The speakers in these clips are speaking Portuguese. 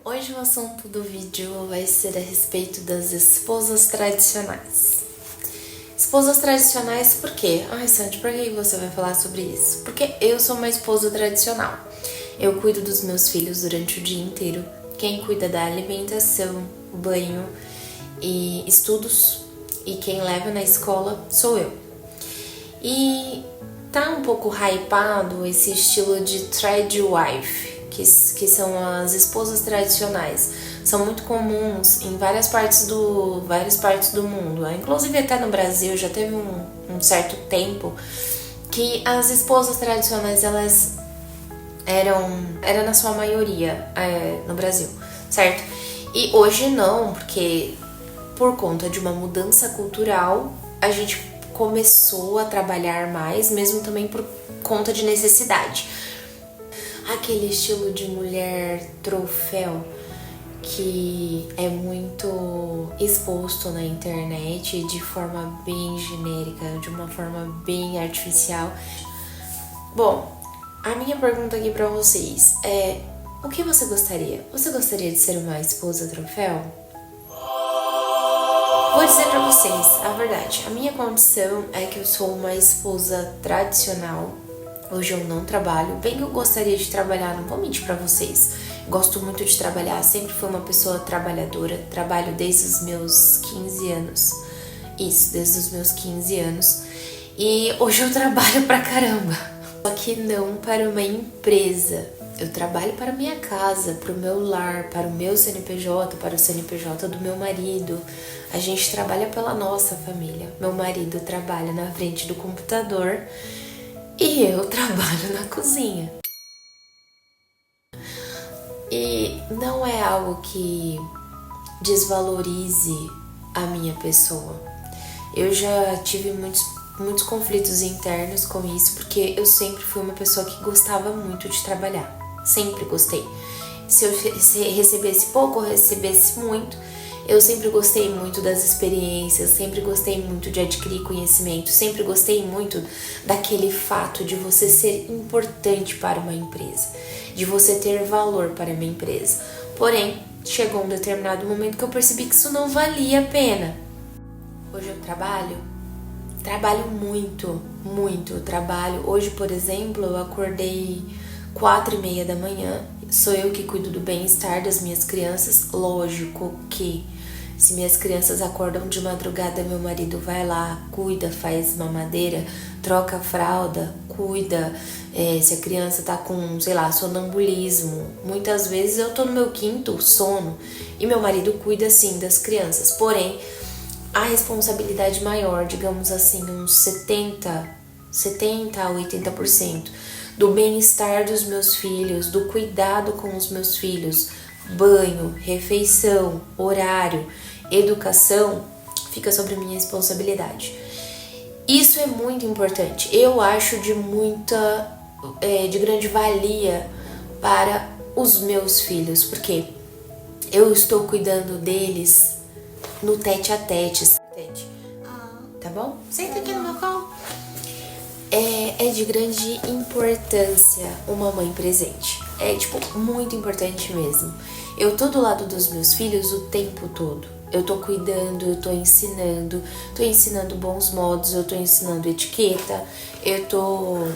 Hoje o assunto do vídeo vai ser a respeito das esposas tradicionais. Esposas tradicionais por quê? Ai, Sandy, por que você vai falar sobre isso? Porque eu sou uma esposa tradicional. Eu cuido dos meus filhos durante o dia inteiro. Quem cuida da alimentação, banho e estudos e quem leva na escola sou eu. E tá um pouco hypado esse estilo de trad wife, que são as esposas tradicionais. São muito comuns em várias partes do mundo. Inclusive até no Brasil já teve um certo tempo que as esposas tradicionais elas eram na sua maioria no Brasil, certo? E hoje não, porque por conta de uma mudança cultural a gente começou a trabalhar mais, mesmo também por conta de necessidade. Aquele estilo de mulher troféu que é muito exposto na internet de forma bem genérica, de uma forma bem artificial. Bom, a minha pergunta aqui pra vocês é: o que você gostaria? Você gostaria de ser uma esposa troféu? Vou dizer pra vocês a verdade. A minha condição é que eu sou uma esposa tradicional. Hoje eu não trabalho. Bem que eu gostaria de trabalhar, não vou mentir pra vocês. Gosto muito de trabalhar, sempre fui uma pessoa trabalhadora. Trabalho desde os meus 15 anos. Isso, desde os meus 15 anos. E hoje eu trabalho pra caramba. Só que não para uma empresa. Eu trabalho para minha casa, para o meu lar, para o meu CNPJ, para o CNPJ do meu marido. A gente trabalha pela nossa família. Meu marido trabalha na frente do computador e eu trabalho na cozinha. E não é algo que desvalorize a minha pessoa. Eu já tive muitos conflitos internos com isso, porque eu sempre fui uma pessoa que gostava muito de trabalhar. Sempre gostei. Se eu recebesse pouco ou recebesse muito, eu sempre gostei muito das experiências, sempre gostei muito de adquirir conhecimento, sempre gostei muito daquele fato de você ser importante para uma empresa, de você ter valor para uma empresa. Porém, chegou um determinado momento que eu percebi que isso não valia a pena. Hoje eu trabalho muito, trabalho. Hoje, por exemplo, eu acordei 4:30 da manhã, sou eu que cuido do bem-estar das minhas crianças. Lógico que se minhas crianças acordam de madrugada, meu marido vai lá, cuida, faz mamadeira, troca a fralda, cuida. Se a criança tá com, sei lá, sonambulismo, muitas vezes eu tô no meu quinto sono e meu marido cuida sim das crianças. Porém, a responsabilidade maior, digamos assim, uns 70 a 80% do bem-estar dos meus filhos, do cuidado com os meus filhos, banho, refeição, horário, educação, fica sobre minha responsabilidade. Isso é muito importante. Eu acho de grande valia para os meus filhos, porque eu estou cuidando deles no tete a tete. Tá bom? Senta aqui no meu colo. É de grande importância uma mãe presente. É, muito importante mesmo. Eu tô do lado dos meus filhos o tempo todo. Eu tô cuidando, eu tô ensinando bons modos, eu tô ensinando etiqueta, eu tô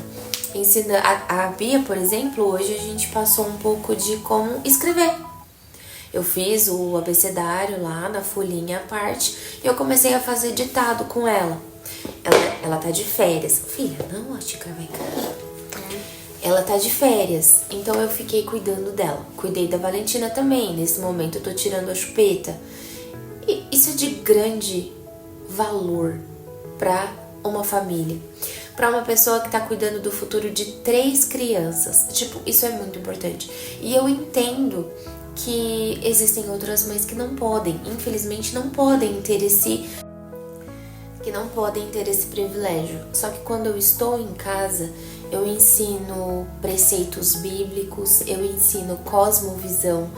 ensinando... A Bia, por exemplo, hoje a gente passou um pouco de como escrever. Eu fiz o abecedário lá na folhinha à parte e eu comecei a fazer ditado com ela. Ela tá de férias. Filha, não, a xícara vai cair. Ela tá de férias, então eu fiquei cuidando dela. Cuidei da Valentina também. Nesse momento eu tô tirando a chupeta. E isso é de grande valor pra uma família. Pra uma pessoa que tá cuidando do futuro de 3 crianças. Isso é muito importante. E eu entendo que existem outras mães que não podem, infelizmente não podem ter esse privilégio. Só que quando eu estou em casa, eu ensino preceitos bíblicos, eu ensino cosmovisão,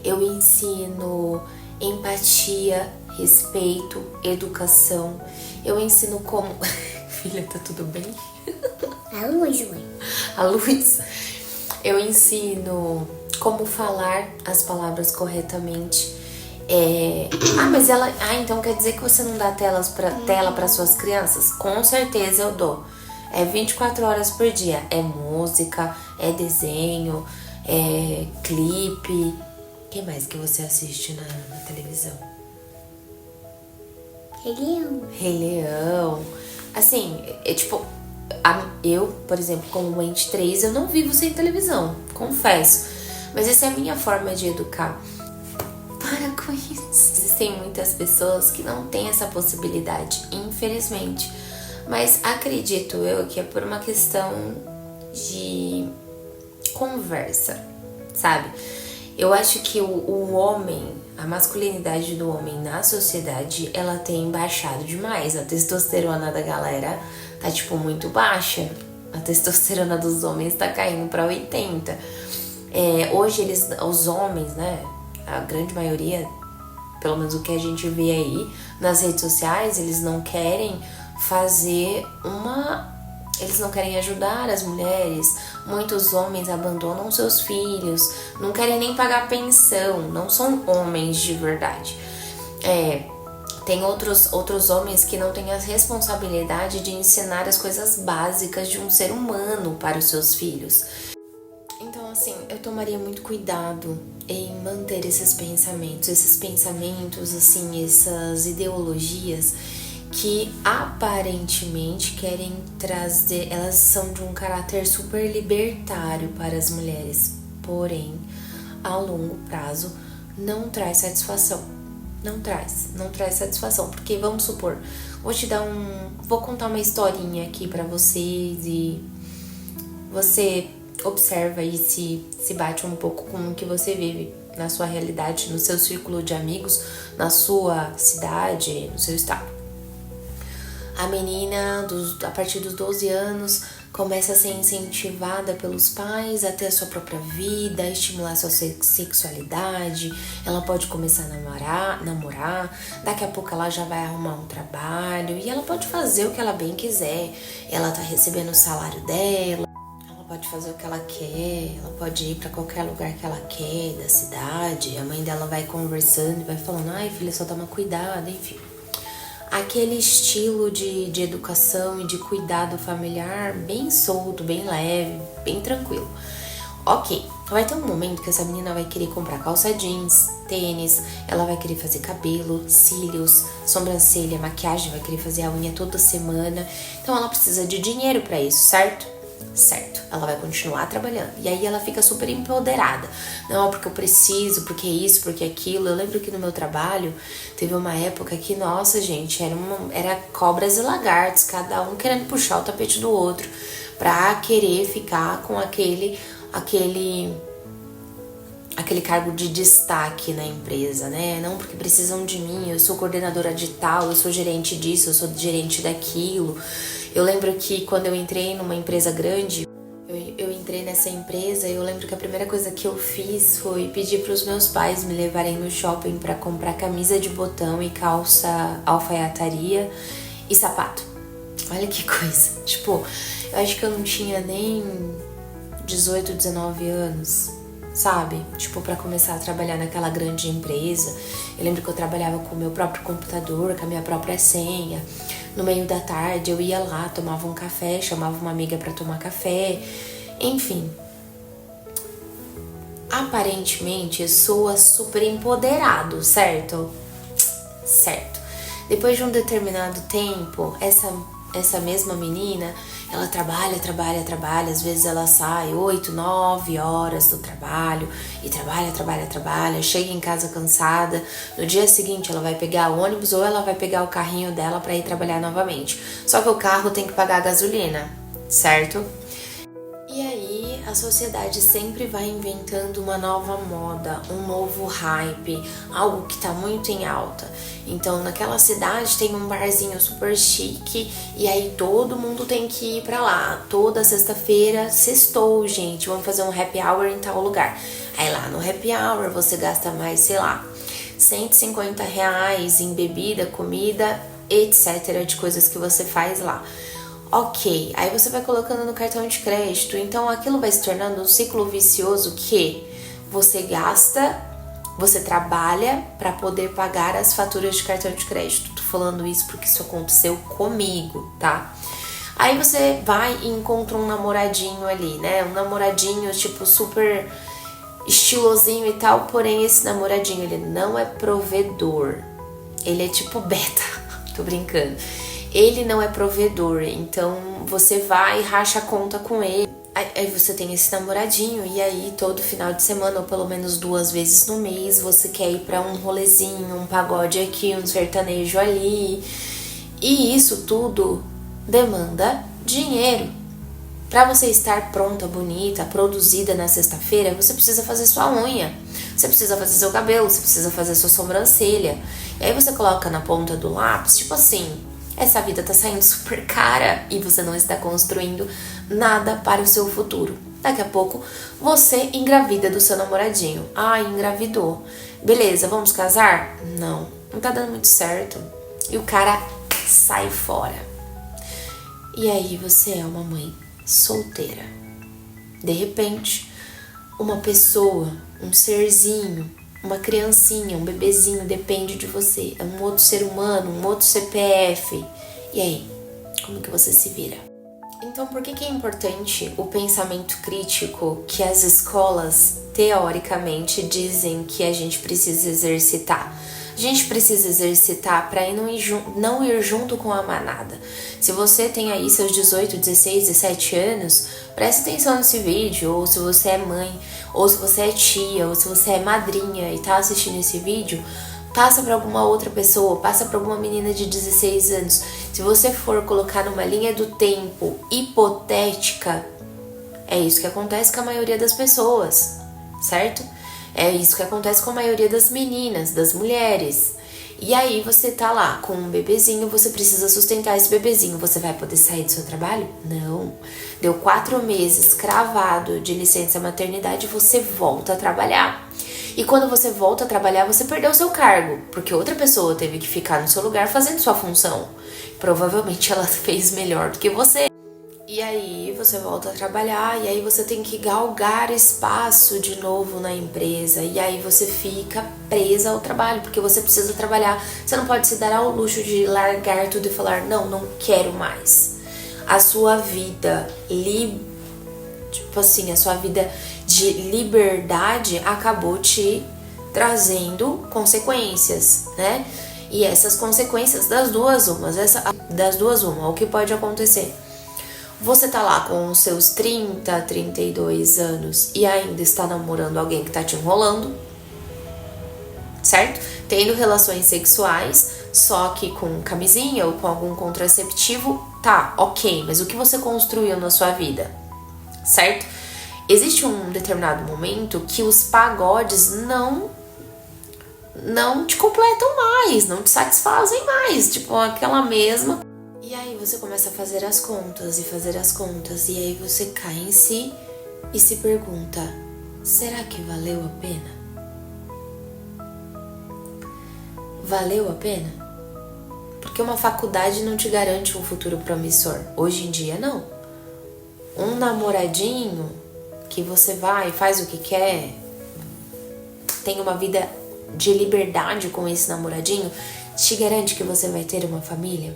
eu ensino empatia, respeito, educação, eu ensino como... Filha, tá tudo bem? A luz, mãe. A luz. Eu ensino como falar as palavras corretamente. Então quer dizer que você não dá tela para suas crianças? Com certeza eu dou. É 24 horas por dia. É música, é desenho, é clipe. O que mais que você assiste na televisão? Rei Leão. Rei Leão. Assim, eu, por exemplo, como mãe de 3, eu não vivo sem televisão, confesso. Mas essa é a minha forma de educar. Para com isso. Existem muitas pessoas que não têm essa possibilidade, infelizmente. Mas acredito eu que é por uma questão de conversa, sabe? Eu acho que o homem, a masculinidade do homem na sociedade, ela tem baixado demais. A testosterona da galera tá, muito baixa. A testosterona dos homens tá caindo pra 80. Hoje os homens, né, a grande maioria, pelo menos o que a gente vê aí nas redes sociais, eles não querem eles não querem ajudar as mulheres. Muitos homens abandonam seus filhos, não querem nem pagar pensão, não são homens de verdade. Tem outros homens que não têm a responsabilidade de ensinar as coisas básicas de um ser humano para os seus filhos. Então, assim, eu tomaria muito cuidado em manter esses pensamentos, assim, essas ideologias que aparentemente querem trazer, elas são de um caráter super libertário para as mulheres, porém, a longo prazo, não traz satisfação. Não traz satisfação, porque vamos supor, vou contar uma historinha aqui pra vocês e você observa e se bate um pouco com o que você vive na sua realidade, no seu círculo de amigos, na sua cidade, no seu estado. A menina, a partir dos 12 anos, começa a ser incentivada pelos pais a ter a sua própria vida, a estimular a sua sexualidade. Ela pode começar a namorar, daqui a pouco ela já vai arrumar um trabalho e ela pode fazer o que ela bem quiser. Ela tá recebendo o salário dela, ela pode fazer o que ela quer, ela pode ir pra qualquer lugar que ela quer da cidade. A mãe dela vai conversando e vai falando, ai filha, só toma cuidado, enfim. Aquele estilo de educação e de cuidado familiar bem solto, bem leve, bem tranquilo. Ok, vai ter um momento que essa menina vai querer comprar calça jeans, tênis, ela vai querer fazer cabelo, cílios, sobrancelha, maquiagem, vai querer fazer a unha toda semana. Então ela precisa de dinheiro para isso, certo? Certo, ela vai continuar trabalhando. E aí ela fica super empoderada. Não, porque eu preciso, porque isso, porque aquilo. Eu lembro que no meu trabalho teve uma época que, nossa, gente, era cobras e lagartos, cada um querendo puxar o tapete do outro pra querer ficar com aquele cargo de destaque na empresa, né? Não, porque precisam de mim, eu sou coordenadora de tal, eu sou gerente disso, eu sou gerente daquilo. Eu lembro que quando eu entrei numa empresa grande, eu entrei nessa empresa e eu lembro que a primeira coisa que eu fiz foi pedir para os meus pais me levarem no shopping para comprar camisa de botão e calça alfaiataria e sapato. Olha que coisa. Eu acho que eu não tinha nem 18, 19 anos, sabe? Pra começar a trabalhar naquela grande empresa. Eu lembro que eu trabalhava com o meu próprio computador, com a minha própria senha. No meio da tarde eu ia lá, tomava um café, chamava uma amiga pra tomar café. Enfim. Aparentemente soa super empoderado, certo? Certo. Depois de um determinado tempo, essa mesma menina, ela trabalha, às vezes ela sai 8, 9 horas do trabalho e trabalha, chega em casa cansada, no dia seguinte ela vai pegar o ônibus ou ela vai pegar o carrinho dela para ir trabalhar novamente. Só que o carro tem que pagar a gasolina, certo? E aí a sociedade sempre vai inventando uma nova moda, um novo hype, algo que tá muito em alta. Então naquela cidade tem um barzinho super chique e aí todo mundo tem que ir pra lá. Toda sexta-feira, sextou, gente, vamos fazer um happy hour em tal lugar. Aí lá no happy hour você gasta mais, sei lá, R$150 em bebida, comida, etc, de coisas que você faz lá. Ok, aí você vai colocando no cartão de crédito, então aquilo vai se tornando um ciclo vicioso que você gasta, você trabalha para poder pagar as faturas de cartão de crédito. Tô falando isso porque isso aconteceu comigo, tá? Aí você vai e encontra um namoradinho ali, né? Um namoradinho, tipo, super estilosinho e tal. Porém, esse namoradinho, ele não é provedor. Ele é tipo beta. Tô brincando. Ele não é provedor. Então, você vai e racha a conta com ele. Aí você tem esse namoradinho. E aí, todo final de semana, ou pelo menos 2 vezes no mês, você quer ir pra um rolezinho, um pagode aqui, um sertanejo ali. E isso tudo demanda dinheiro. Para você estar pronta, bonita, produzida na sexta-feira, você precisa fazer sua unha, você precisa fazer seu cabelo, você precisa fazer sua sobrancelha. E aí você coloca na ponta do lápis, tipo assim, essa vida tá saindo super cara e você não está construindo nada para o seu futuro. Daqui a pouco você engravida do seu namoradinho. Ah, engravidou. Beleza, vamos casar? Não tá dando muito certo. E o cara sai fora. E aí você é uma mãe solteira. De repente, uma pessoa, um serzinho, uma criancinha, um bebezinho depende de você. É um outro ser humano, um outro CPF. E aí, como que você se vira? Então, por que é importante o pensamento crítico que as escolas, teoricamente, dizem que a gente precisa exercitar? A gente precisa exercitar para não ir junto com a manada. Se você tem aí seus 18, 16, 17 anos, preste atenção nesse vídeo. Ou se você é mãe, ou se você é tia, ou se você é madrinha e tá assistindo esse vídeo, passa para alguma outra pessoa, passa para alguma menina de 16 anos. Se você for colocar numa linha do tempo hipotética, é isso que acontece com a maioria das pessoas, certo? É isso que acontece com a maioria das meninas, das mulheres. E aí você tá lá com um bebezinho, você precisa sustentar esse bebezinho. Você vai poder sair do seu trabalho? Não. Deu 4 meses cravado de licença maternidade, você volta a trabalhar. E quando você volta a trabalhar, você perdeu o seu cargo, porque outra pessoa teve que ficar no seu lugar fazendo sua função. Provavelmente ela fez melhor do que você. E aí você volta a trabalhar, e aí você tem que galgar espaço de novo na empresa. E aí você fica presa ao trabalho, porque você precisa trabalhar. Você não pode se dar ao luxo de largar tudo e falar, não quero mais. A sua vida, a sua vida de liberdade acabou te trazendo consequências, né? E essas consequências, das duas uma, o que pode acontecer? Você tá lá com os seus 30, 32 anos e ainda está namorando alguém que tá te enrolando, certo? Tendo relações sexuais, só que com camisinha ou com algum contraceptivo, tá, ok, mas o que você construiu na sua vida, certo? Existe um determinado momento que os pagodes não te completam mais, não te satisfazem mais, tipo aquela mesma. E aí você começa a fazer as contas, e aí você cai em si e se pergunta, será que valeu a pena? Valeu a pena? Porque uma faculdade não te garante um futuro promissor. Hoje em dia, não. Um namoradinho que você vai, faz o que quer, tem uma vida de liberdade com esse namoradinho, te garante que você vai ter uma família?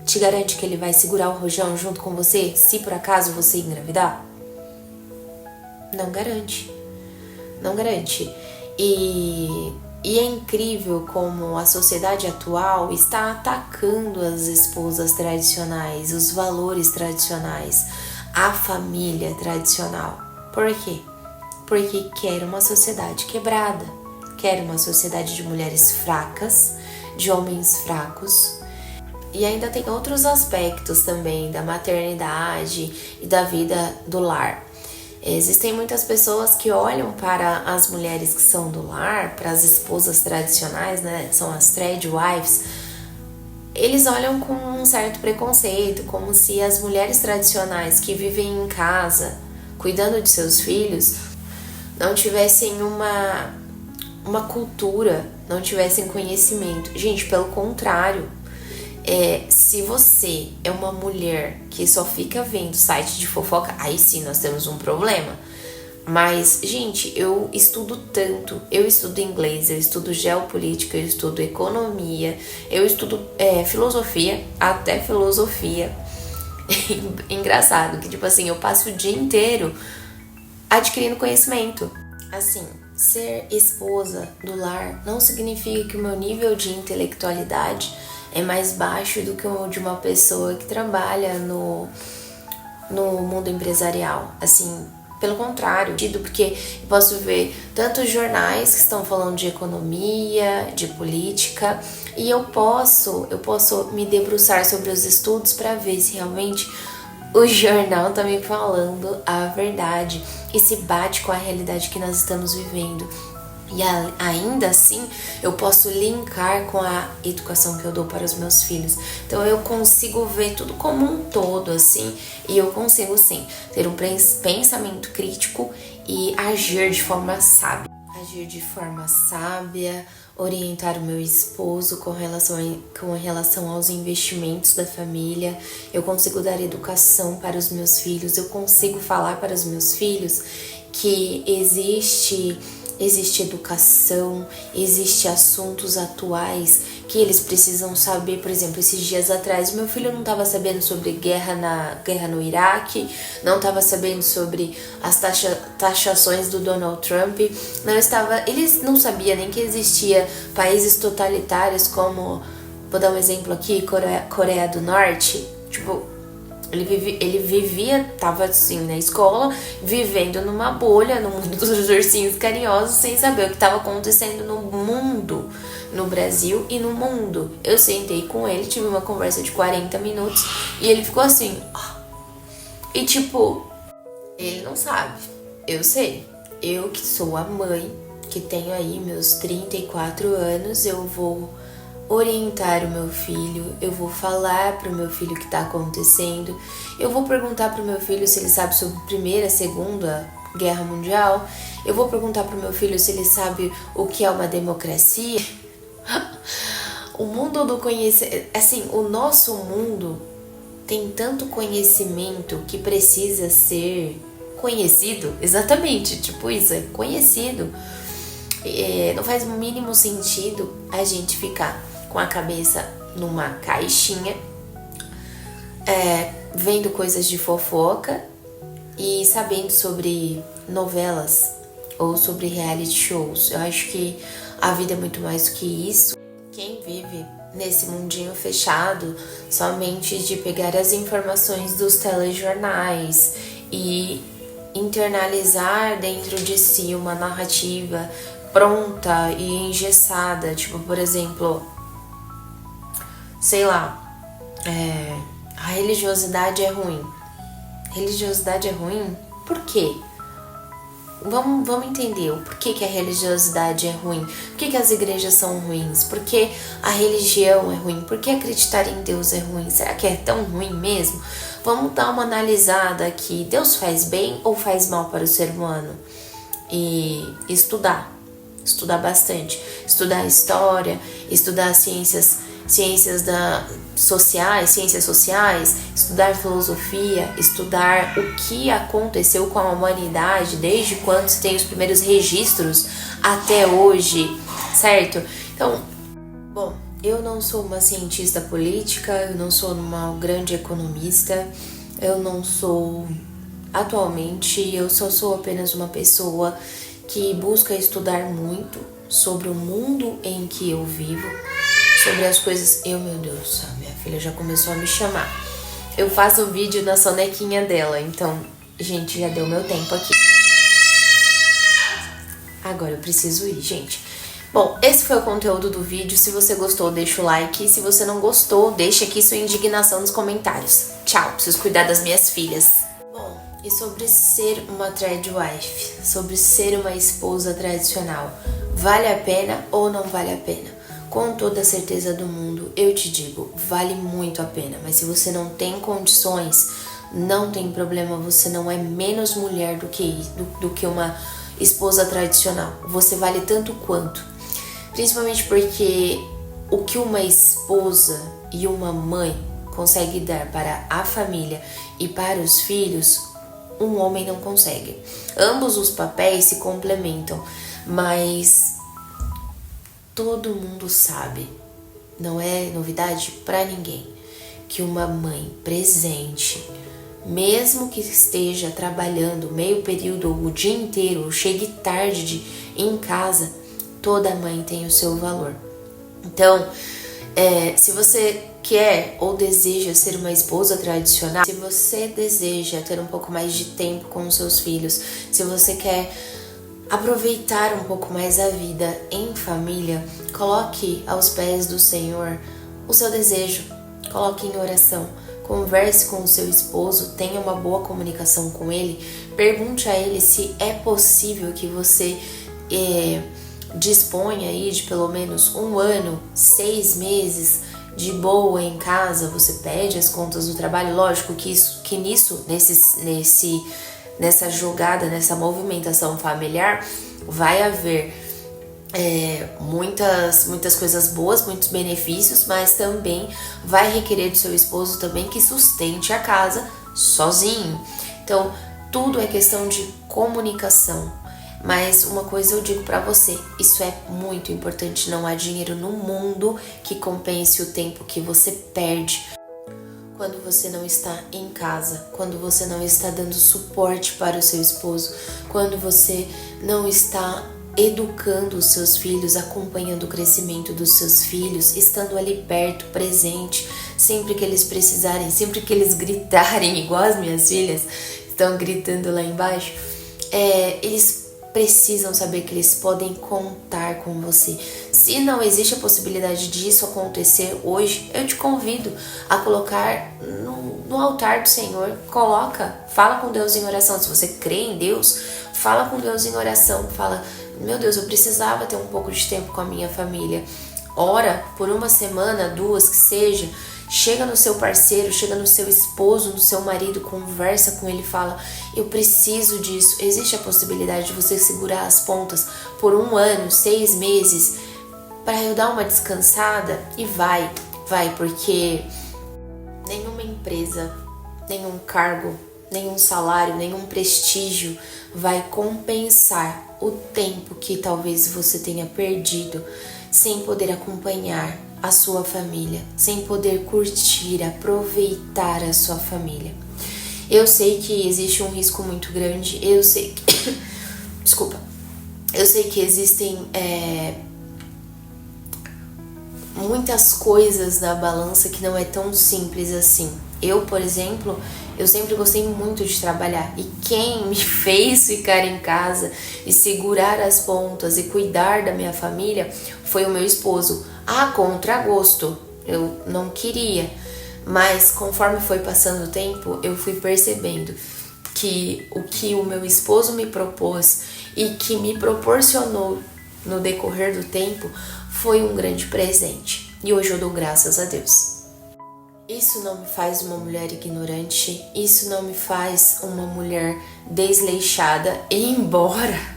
Te garante que ele vai segurar o rojão junto com você, se por acaso você engravidar? Não garante. Não garante. E é incrível como a sociedade atual está atacando as esposas tradicionais, os valores tradicionais, a família tradicional. Por quê? Porque quer uma sociedade quebrada, quer uma sociedade de mulheres fracas, de homens fracos. E ainda tem outros aspectos também da maternidade e da vida do lar. Existem muitas pessoas que olham para as mulheres que são do lar, para as esposas tradicionais, né? São as trad wives. Eles olham com um certo preconceito, como se as mulheres tradicionais que vivem em casa, cuidando de seus filhos, não tivessem uma cultura, não tivessem conhecimento. Gente, pelo contrário. Se você é uma mulher que só fica vendo site de fofoca, aí sim nós temos um problema. Mas, gente, eu estudo tanto. Eu estudo inglês, eu estudo geopolítica, eu estudo economia, eu estudo filosofia, até filosofia. Engraçado que, tipo assim, eu passo o dia inteiro adquirindo conhecimento. Assim, ser esposa do lar não significa que o meu nível de intelectualidade é mais baixo do que o de uma pessoa que trabalha no mundo empresarial. Assim, pelo contrário, porque eu posso ver tantos jornais que estão falando de economia, de política, e eu posso me debruçar sobre os estudos para ver se realmente o jornal tá me falando a verdade e se bate com a realidade que nós estamos vivendo. E ainda assim, eu posso linkar com a educação que eu dou para os meus filhos. Então eu consigo ver tudo como um todo, assim, e eu consigo, sim, ter um pensamento crítico e agir de forma sábia. Agir de forma sábia, orientar o meu esposo com relação aos investimentos da família. Eu consigo dar educação para os meus filhos, eu consigo falar para os meus filhos que existe educação, existe assuntos atuais que eles precisam saber. Por exemplo, esses dias atrás, meu filho não estava sabendo sobre guerra no Iraque, não estava sabendo sobre as taxações do Donald Trump, eles não sabiam nem que existia países totalitários como, vou dar um exemplo aqui, Coreia do Norte. Tipo, ele vivia, tava assim na escola, vivendo numa bolha, no mundo dos ursinhos carinhosos, sem saber o que estava acontecendo no mundo, no Brasil e no mundo. Eu sentei com ele, tive uma conversa de 40 minutos e ele ficou assim, e tipo, ele não sabe, eu sei. Eu que sou a mãe, que tenho aí meus 34 anos, eu vou orientar o meu filho, eu vou falar pro meu filho o que tá acontecendo, eu vou perguntar pro meu filho se ele sabe sobre Primeira, Segunda Guerra Mundial, eu vou perguntar pro meu filho se ele sabe o que é uma democracia. O mundo do conhecimento, assim, o nosso mundo tem tanto conhecimento que precisa ser conhecido, exatamente, tipo isso, é conhecido. Não faz o mínimo sentido a gente ficar com a cabeça numa caixinha, vendo coisas de fofoca e sabendo sobre novelas ou sobre reality shows. Eu acho que a vida é muito mais do que isso. Quem vive nesse mundinho fechado somente de pegar as informações dos telejornais e internalizar dentro de si uma narrativa pronta e engessada, tipo, por exemplo, sei lá, a religiosidade é ruim. Religiosidade é ruim? Por quê? Vamos entender o porquê que a religiosidade é ruim, por que as igrejas são ruins, por que a religião é ruim, por que acreditar em Deus é ruim, será que é tão ruim mesmo? Vamos dar uma analisada aqui, Deus faz bem ou faz mal para o ser humano? E estudar bastante, estudar história, estudar ciências sociais, estudar filosofia, estudar o que aconteceu com a humanidade desde quando se tem os primeiros registros até hoje, certo? Então, bom, eu não sou uma cientista política, eu não sou uma grande economista, eu não sou atualmente, eu só sou apenas uma pessoa que busca estudar muito sobre o mundo em que eu vivo, sobre as coisas. Meu Deus, a minha filha já começou a me chamar. Eu faço um vídeo na sonequinha dela, então, gente, já deu meu tempo aqui. Agora eu preciso ir, gente. Bom, esse foi o conteúdo do vídeo. Se você gostou, deixa o like. Se você não gostou, deixa aqui sua indignação nos comentários. Tchau, preciso cuidar das minhas filhas. Bom, e sobre ser uma trad wife, sobre ser uma esposa tradicional, vale a pena ou não vale a pena? Com toda a certeza do mundo, eu te digo, vale muito a pena. Mas se você não tem condições, não tem problema, você não é menos mulher do que uma esposa tradicional. Você vale tanto quanto. Principalmente porque o que uma esposa e uma mãe consegue dar para a família e para os filhos um homem não consegue. Ambos os papéis se complementam, mas todo mundo sabe, não é novidade para ninguém, que uma mãe presente, mesmo que esteja trabalhando meio período ou o dia inteiro, ou chegue tarde em casa, toda mãe tem o seu valor. Então, se você quer ou deseja ser uma esposa tradicional, se você deseja ter um pouco mais de tempo com os seus filhos, se você quer aproveitar um pouco mais a vida em família, coloque aos pés do Senhor o seu desejo, coloque em oração, converse com o seu esposo, tenha uma boa comunicação com ele, pergunte a ele se é possível que você disponha aí de pelo menos 1 ano, 6 meses de boa em casa, você pede as contas do trabalho. Lógico que nessa jogada, nessa movimentação familiar, vai haver muitas coisas boas, muitos benefícios, mas também vai requerer do seu esposo também que sustente a casa sozinho. Então, tudo é questão de comunicação. Mas uma coisa eu digo pra você, isso é muito importante, não há dinheiro no mundo que compense o tempo que você perde quando você não está em casa, quando você não está dando suporte para o seu esposo, quando você não está educando os seus filhos, acompanhando o crescimento dos seus filhos, estando ali perto, presente, sempre que eles precisarem, sempre que eles gritarem, igual as minhas filhas estão gritando lá embaixo, eles precisam saber que eles podem contar com você. Se não existe a possibilidade disso acontecer hoje, eu te convido a colocar no altar do Senhor, fala com Deus em oração. Se você crê em Deus, fala com Deus em oração, fala: meu Deus, eu precisava ter um pouco de tempo com a minha família. Ora por 1 semana, 2, que seja. Chega no seu parceiro, chega no seu esposo, no seu marido, conversa com ele, fala: eu preciso disso. Existe a possibilidade de você segurar as pontas por 1 ano, 6 meses, para eu dar uma descansada? E vai, porque nenhuma empresa, nenhum cargo, nenhum salário, nenhum prestígio vai compensar o tempo que talvez você tenha perdido sem poder acompanhar a sua família, sem poder curtir, aproveitar a sua família. Eu sei que existe um risco muito grande, eu sei que desculpa, eu sei que existem muitas coisas na balança que não é tão simples assim. Eu, por exemplo, eu sempre gostei muito de trabalhar, e quem me fez ficar em casa e segurar as pontas e cuidar da minha família foi o meu esposo. A contragosto, eu não queria, mas conforme foi passando o tempo, eu fui percebendo que o que o meu esposo me propôs e que me proporcionou no decorrer do tempo foi um grande presente, e hoje eu dou graças a Deus. Isso não me faz uma mulher ignorante, isso não me faz uma mulher desleixada, embora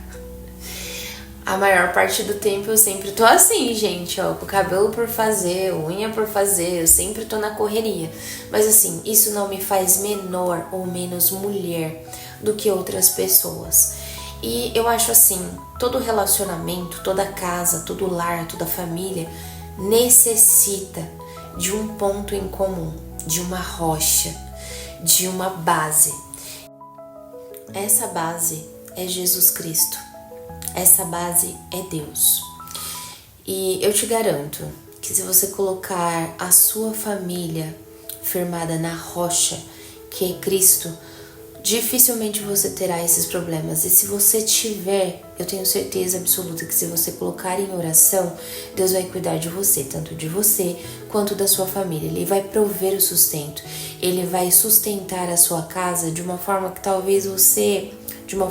a maior parte do tempo eu sempre tô assim, gente, ó, com o cabelo por fazer, unha por fazer, eu sempre tô na correria. Mas assim, isso não me faz menor ou menos mulher do que outras pessoas. E eu acho assim, todo relacionamento, toda casa, todo lar, toda família necessita de um ponto em comum, de uma rocha, de uma base. Essa base é Jesus Cristo. Essa base é Deus. E eu te garanto que se você colocar a sua família firmada na rocha, que é Cristo, dificilmente você terá esses problemas. E se você tiver, eu tenho certeza absoluta que se você colocar em oração, Deus vai cuidar de você, tanto de você quanto da sua família. Ele vai prover o sustento. Ele vai sustentar a sua casa de uma forma que talvez você... de uma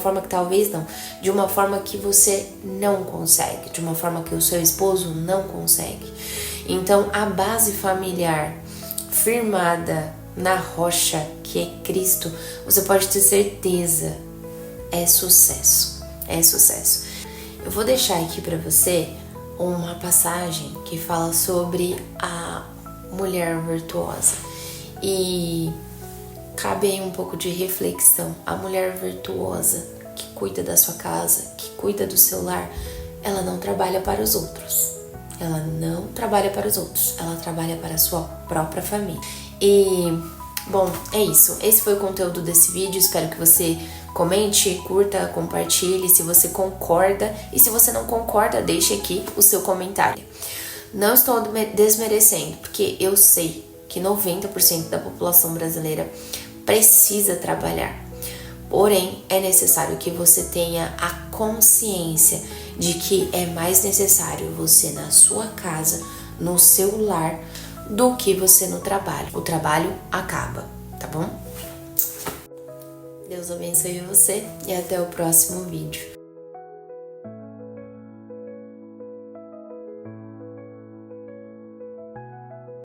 forma que você não consegue, de uma forma que o seu esposo não consegue. Então, a base familiar firmada na rocha, que é Cristo, você pode ter certeza, é sucesso, é sucesso. Eu vou deixar aqui para você uma passagem que fala sobre a mulher virtuosa. E cabe aí um pouco de reflexão. A mulher virtuosa que cuida da sua casa, que cuida do seu lar, ela não trabalha para os outros. Ela não trabalha para os outros, ela trabalha para a sua própria família. E, bom, é isso. Esse foi o conteúdo desse vídeo. Espero que você comente, curta, compartilhe se você concorda. E se você não concorda, deixe aqui o seu comentário. Não estou desmerecendo, porque eu sei que 90% da população brasileira precisa trabalhar. Porém, é necessário que você tenha a consciência de que é mais necessário você na sua casa, no seu lar, do que você no trabalho. O trabalho acaba, tá bom? Deus abençoe você e até o próximo vídeo.